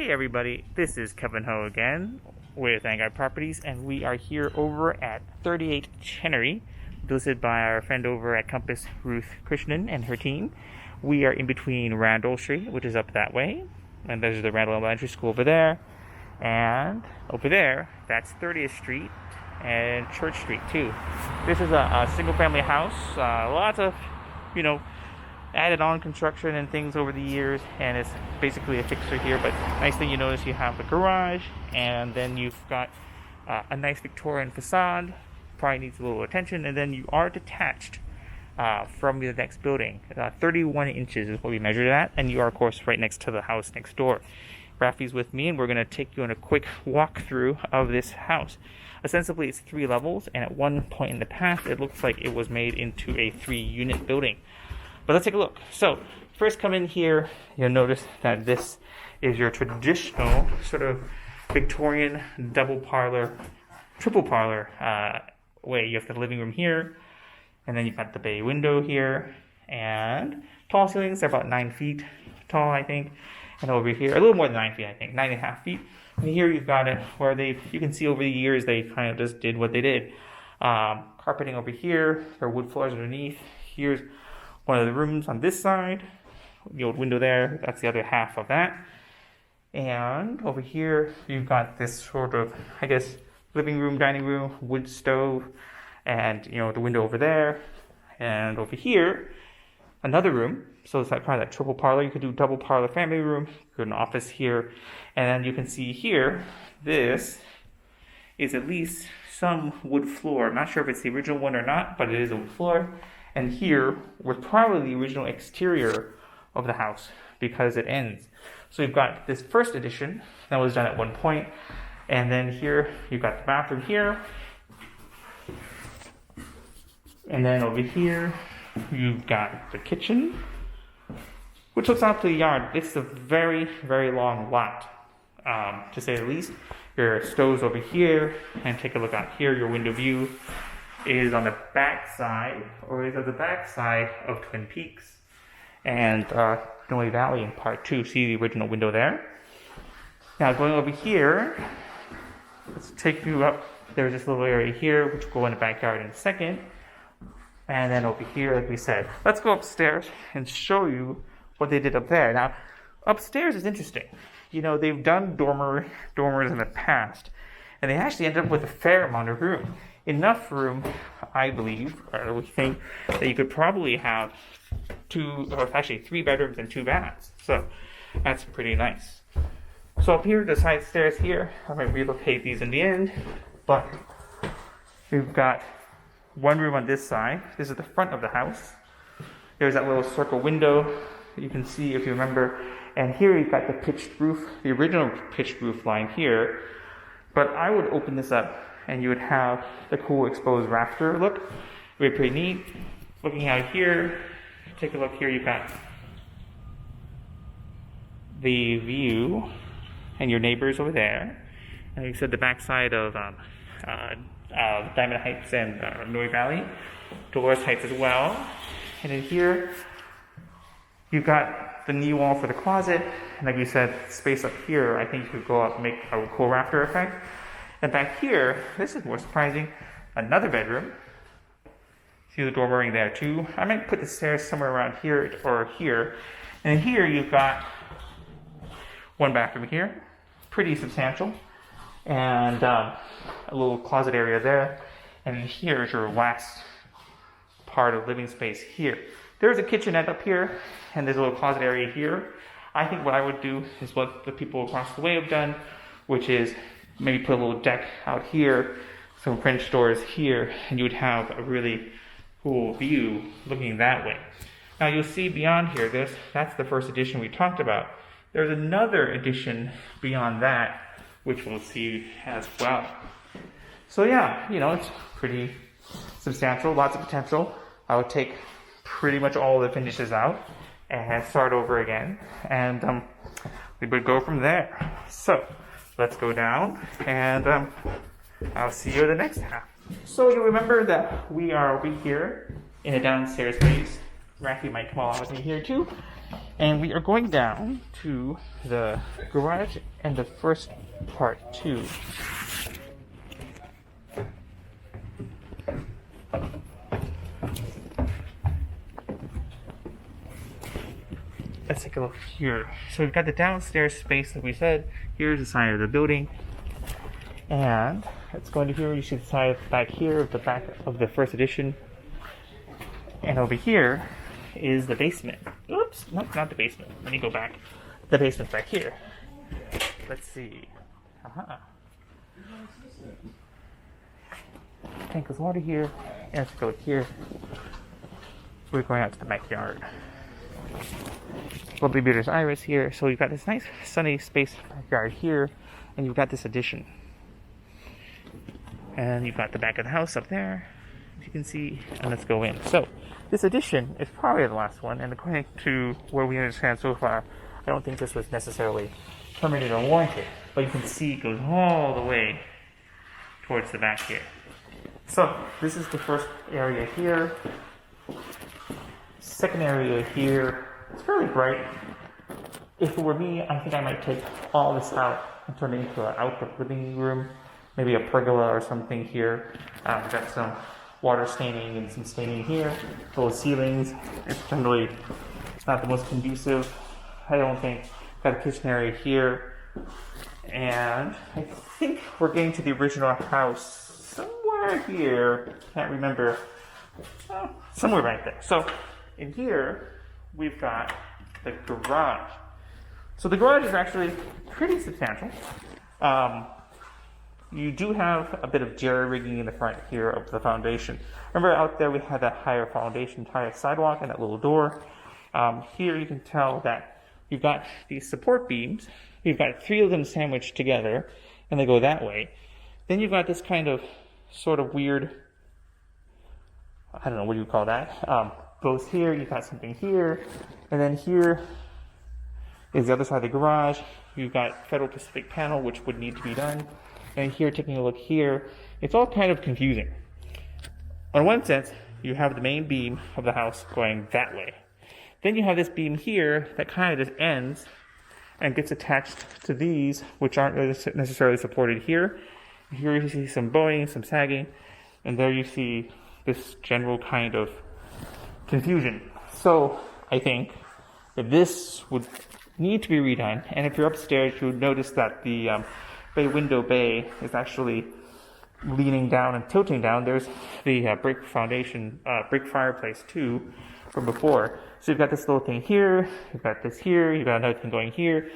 Hey everybody, this is K.Ho again with Vanguard Properties, and we are here over at 38 Chenery, visited by our friend over at Compass, Ruth Krishnan, and her team. We are in between Randall Street, which is up that way, and there's the Randall Elementary School over there, and over there, that's 30th Street and Church Street too. This is a single-family house, lots of, added on construction and things over the years, and it's basically a fixture here. But nice thing you notice, you have the garage, and then you've got a nice Victorian facade. Probably needs a little attention, and then you are detached from the next building. 31 inches is what we measured it at, and you are of course right next to the house next door. Rafi's with me, and we're going to take you on a quick walkthrough of this house. Ostensibly it's 3 levels, and at one point in the past it looks like it was made into a 3-unit building. But let's take a look. So, first come in here, you'll notice that this is your traditional sort of Victorian double parlor, triple parlor way. You have the living room here, and then you've got the bay window here, and tall ceilings. They're about 9 feet tall, I think. And over here, a little more than 9 feet, I think, 9.5 feet. And here you've got it where you can see over the years they kind of just did what they did. Carpeting over here, there are wood floors underneath. Here's one of the rooms on this side, the old window there, that's the other half of that. And over here, you've got this sort of, I guess, living room, dining room, wood stove, and, the window over there. And over here, another room. So it's like kind of that triple parlor. You could do double parlor family room, an office here. And then you can see here, this is at least some wood floor. I'm not sure if it's the original one or not, but it is a wood floor. And here was probably the original exterior of the house because it ends. So you've got this first addition that was done at one point, and then here you've got the bathroom here, and then over here you've got the kitchen, which looks out to the yard. It's a very, very long lot, to say the least. Your stove's over here, and take a look out here. Your window view is on the back side, or is at the back side of Twin Peaks and Noe Valley in Part 2. See the original window there? Now going over here, let's take you up. There's this little area here, which will go in the backyard in a second. And then over here, like we said, let's go upstairs and show you what they did up there. Now, upstairs is interesting. They've done dormers in the past, and they actually end up with a fair amount of room. Enough room, I believe, or we think, that you could probably have 3 bedrooms and 2 baths. So that's pretty nice. So up here, the side stairs here, I might relocate these in the end, but we've got one room on this side. This is the front of the house. There's that little circle window that you can see if you remember. And here you've got the pitched roof, the original pitched roof line here. But I would open this up, and you would have the cool exposed rafter look. It would be pretty neat. Looking out here, take a look here, you've got the view and your neighbors over there. And like I said, the backside of Diamond Heights and Noe Valley, Dolores Heights as well. And in here, you've got the knee wall for the closet. And like we said, space up here, I think you could go up and make a cool rafter effect. And back here, this is more surprising, another bedroom. See the door ring there too. I might put the stairs somewhere around here or here. And here you've got one bathroom here, pretty substantial. And a little closet area there. And here's your last part of living space here. There's a kitchenette up here, and there's a little closet area here. I think what I would do is what the people across the way have done, which is maybe put a little deck out here, some French doors here, and you would have a really cool view looking that way. Now you'll see beyond here, that's the first addition we talked about. There's another addition beyond that, which we'll see as well. So yeah, it's pretty substantial, lots of potential. I would take pretty much all the finishes out and start over again, and we would go from there. So let's go down, and I'll see you in the next half. So you remember that we are over here in a downstairs space. Rafi might come along with me here too. And we are going down to the garage and the first part too. Let's take a look here. So we've got the downstairs space, like we said. Here's the side of the building, and let's go into here. You see the side back here of the back of the first edition, and over here is the basement. Oops, nope, not the basement. Let me go back. The basement's back here. Let's see. Tank of water here, and let's go here. We're going out to the backyard. Lovely Beard's Iris here. So you've got this nice sunny space backyard here, and you've got this addition. And you've got the back of the house up there, as you can see, and let's go in. So this addition is probably the last one, and according to where we understand so far, I don't think this was necessarily permitted or warranted, but you can see it goes all the way towards the back here. So this is the first area here. Second area here. It's fairly bright. If it were me, I think I might take all this out and turn it into an outdoor living room, maybe a pergola or something here. We've got some water staining and some staining here. Those ceilings, it's generally not the most conducive, I don't think. Got a kitchen area here, and I think we're getting to the original house somewhere here. Can't remember. Somewhere right there. So in here, we've got the garage. So the garage is actually pretty substantial. You do have a bit of jerry-rigging in the front here of the foundation. Remember out there we had that higher foundation, higher sidewalk, and that little door. Here you can tell that you've got these support beams. You've got 3 of them sandwiched together, and they go that way. Then you've got this kind of sort of weird, I don't know, what do you call that? Goes here, you've got something here, and then here is the other side of the garage. You've got Federal Pacific panel, which would need to be done. And here, taking a look here, it's all kind of confusing. On one sense, you have the main beam of the house going that way. Then you have this beam here that kind of just ends and gets attached to these, which aren't necessarily supported here. Here you see some bowing, some sagging, and there you see this general kind of confusion. So I think that this would need to be redone, and if you're upstairs, you would notice that the bay is actually leaning down and tilting down. There's the brick foundation, brick fireplace too from before. So you've got this little thing here, you've got this here, you've got another thing going here,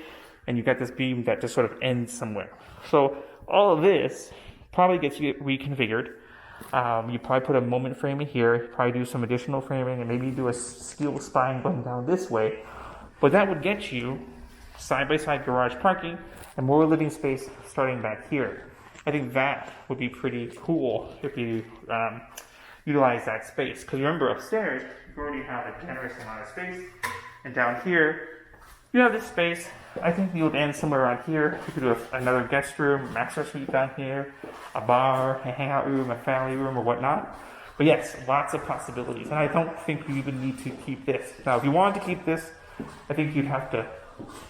and you've got this beam that just sort of ends somewhere. So all of this probably gets reconfigured. You probably put a moment frame in here, probably do some additional framing, and maybe do a steel spine going down this way. But that would get you side-by-side garage parking and more living space starting back here. I think that would be pretty cool if you utilize that space. Because remember, upstairs, you already have a generous amount of space. And down here, you have this space. I think you would end somewhere around here. You could do another guest room, master suite down here, a bar, a hangout room, a family room, or whatnot. But yes, lots of possibilities. And I don't think you even need to keep this. Now, if you wanted to keep this, I think you'd have to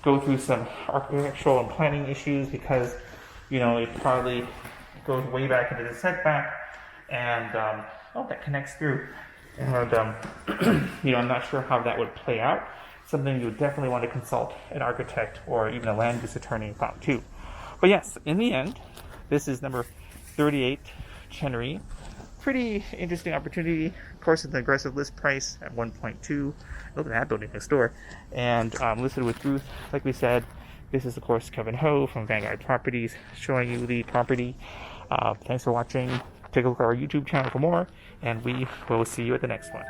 go through some architectural and planning issues because, you know, it probably goes way back into the setback, and that connects through. And you know, I'm not sure how that would play out. Something you would definitely want to consult an architect or even a land use attorney about too. But yes, in the end, this is number 38 Chenery. Pretty interesting opportunity. Of course, it's an aggressive list price at 1.2. Look at that building next door. And listed with Ruth, like we said. This is, of course, K.Ho from Vanguard Properties showing you the property. Thanks for watching. Take a look at our YouTube channel for more, and we will see you at the next one.